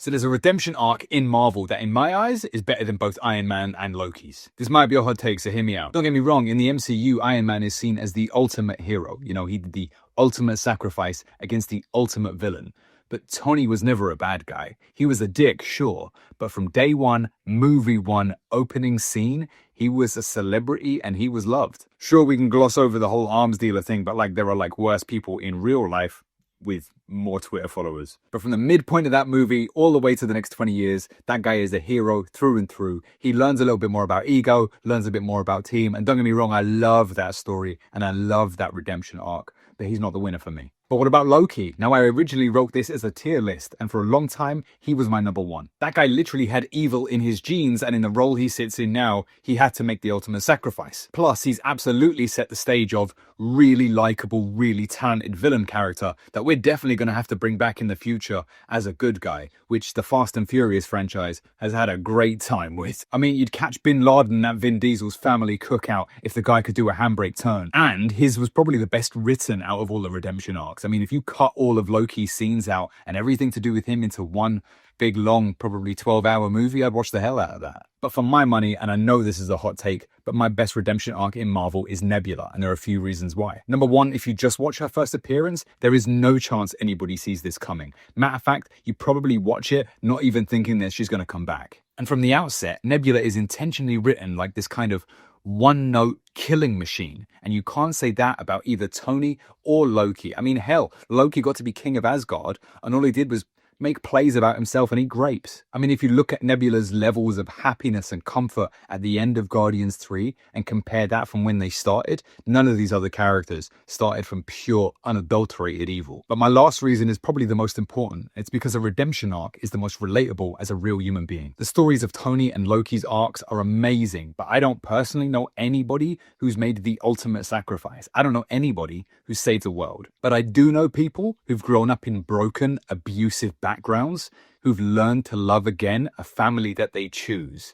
So there's a redemption arc in Marvel that in my eyes is better than both Iron Man and Loki's. This might be a hot take, so hear me out. Don't get me wrong, in the MCU, Iron Man is seen as the ultimate hero. You know, he did the ultimate sacrifice against the ultimate villain. But Tony was never a bad guy. He was a dick, sure, but from day one, movie one, opening scene, he was a celebrity and he was loved. Sure, we can gloss over the whole arms dealer thing, but like there are like worse people in real life with more Twitter followers. But from the midpoint of that movie all the way to the next 20 years, that guy is a hero through and through. He learns a little bit more about ego, learns a bit more about team, and don't get me wrong, I love that story and I love that redemption arc, but he's not the winner for me. But what about Loki? Now, I originally wrote this as a tier list, and for a long time, he was my number one. That guy literally had evil in his genes, and in the role he sits in now, he had to make the ultimate sacrifice. Plus, he's absolutely set the stage of really likable, really talented villain character that we're definitely going to have to bring back in the future as a good guy, which the Fast and Furious franchise has had a great time with. I mean, you'd catch Bin Laden at Vin Diesel's family cookout if the guy could do a handbrake turn, and his was probably the best written out of all the redemption arcs. I mean, if you cut all of Loki's scenes out and everything to do with him into one big, long, probably 12-hour movie, I'd watch the hell out of that. But for my money, and I know this is a hot take, but my best redemption arc in Marvel is Nebula, and there are a few reasons why. Number one, if you just watch her first appearance, there is no chance anybody sees this coming. Matter of fact, you probably watch it not even thinking that she's going to come back. And from the outset, Nebula is intentionally written like this kind of one-note killing machine. And you can't say that about either Tony or Loki. I mean, hell, Loki got to be king of Asgard, and all he did was make plays about himself and eat grapes. I mean, if you look at Nebula's levels of happiness and comfort at the end of Guardians 3 and compare that from when they started, none of these other characters started from pure, unadulterated evil. But my last reason is probably the most important. It's because a redemption arc is the most relatable as a real human being. The stories of Tony and Loki's arcs are amazing, but I don't personally know anybody who's made the ultimate sacrifice. I don't know anybody who's saved the world. But I do know people who've grown up in broken, abusive backgrounds, who've learned to love again a family that they choose,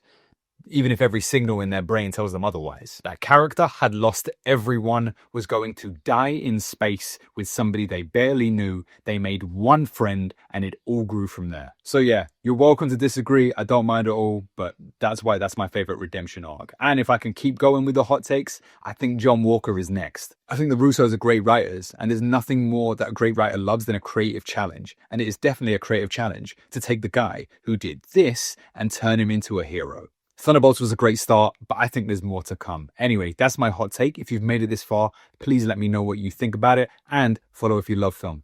even if every signal in their brain tells them otherwise. That character had lost everyone, was going to die in space with somebody they barely knew. They made one friend and it all grew from there. So yeah, you're welcome to disagree. I don't mind at all, but that's why that's my favorite redemption arc. And if I can keep going with the hot takes, I think John Walker is next. I think the Russos are great writers, and there's nothing more that a great writer loves than a creative challenge. And it is definitely a creative challenge to take the guy who did this and turn him into a hero. Thunderbolts was a great start, but I think there's more to come. Anyway, that's my hot take. If you've made it this far, please let me know what you think about it, and follow if you love film.